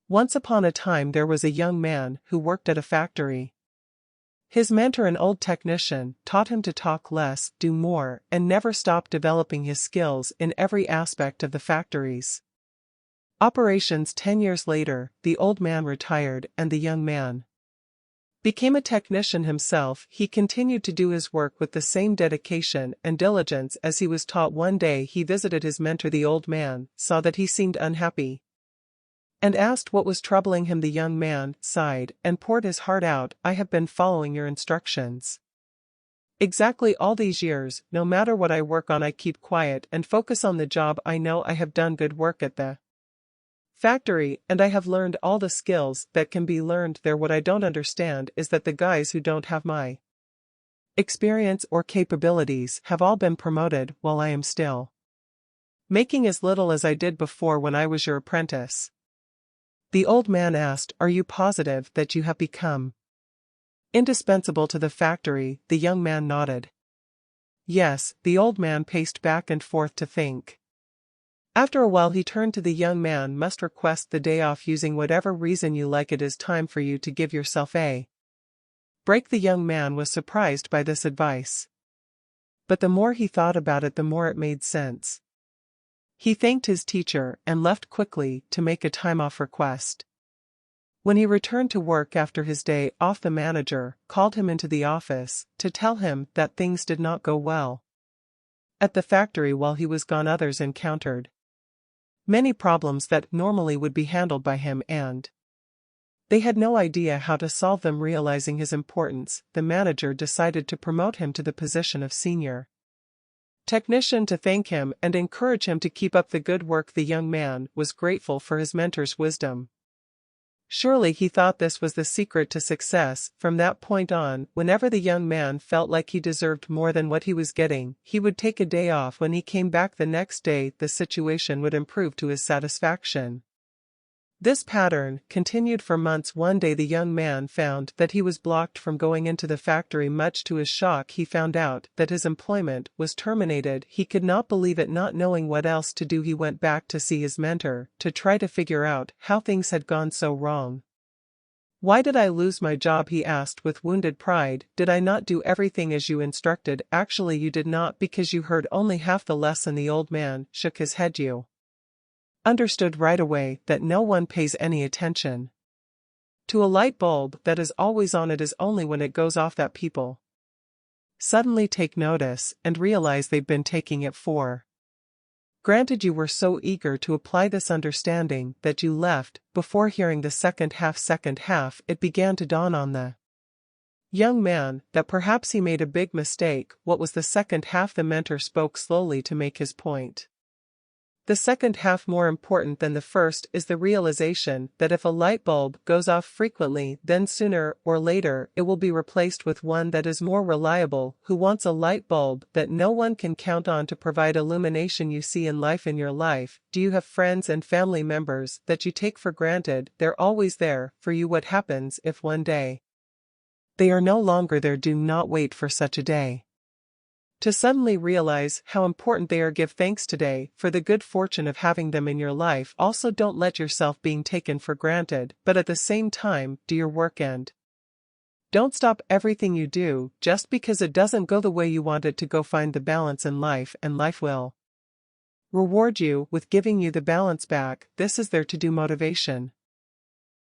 Once upon a time there was a young man who worked at a factory. His mentor, an old technician, taught him to talk less, do more, and never stop developing his skills in every aspect of the factory's operations. 10 years later, the old man retired and the young man became a technician himself. He continued to do his work with the same dedication and diligence as he was taught. One day he visited his mentor. The old man saw that he seemed unhappy and asked what was troubling him. The young man sighed and poured his heart out. I have been following your instructions exactly all these years. No matter what I work on, I keep quiet and focus on the job. I know I have done good work at the factory, and I have learned all the skills that can be learned there. What I don't understand is that the guys who don't have my experience or capabilities have all been promoted while I am still making as little as I did before when I was your apprentice. The old man asked, Are you positive that you have become indispensable to the factory? The young man nodded. Yes. The old man paced back and forth to think. After a while he turned to the young man. Must request the day off using whatever reason you like. It is time for you to give yourself a break. The young man was surprised by this advice, but the more he thought about it, the more it made sense. He thanked his teacher and left quickly to make a time-off request. When he returned to work after his day off, the manager called him into the office to tell him that things did not go well at the factory. While he was gone, others encountered many problems that normally would be handled by him, and they had no idea how to solve them. Realizing his importance, the manager decided to promote him to the position of senior technician. To thank him and encourage him to keep up the good work, the young man was grateful for his mentor's wisdom. Surely he thought this was the secret to success. From that point on, whenever the young man felt like he deserved more than what he was getting, he would take a day off. When he came back the next day, the situation would improve to his satisfaction. This pattern continued for months. One day the young man found that he was blocked from going into the factory. Much to his shock, he found out that his employment was terminated. He could not believe it. Not knowing what else to do, he went back to see his mentor to try to figure out how things had gone so wrong. Why did I lose my job? He asked with wounded pride. Did I not do everything as you instructed? Actually, you did not, because you heard only half the lesson. The old man shook his head. You understood right away that no one pays any attention to a light bulb that is always on. It is only when it goes off that people suddenly take notice and realize they've been taking it for granted. You were so eager to apply this understanding that you left before hearing the second half. It began to dawn on the young man that perhaps he made a big mistake. What was the second half? The mentor spoke slowly to make his point. The second half, more important than the first, is the realization that if a light bulb goes off frequently, then sooner or later it will be replaced with one that is more reliable. Who wants a light bulb that no one can count on to provide illumination? You see, in life, in your life, do you have friends and family members that you take for granted? They're always there for you. What happens if one day they are no longer there? Do not wait for such a day to suddenly realize how important they are. Give thanks today for the good fortune of having them in your life. Also, don't let yourself being taken for granted, but at the same time, do your work and don't stop everything you do just because it doesn't go the way you want it to go. Find the balance in life, and life will reward you with giving you the balance back. This is their to-do motivation.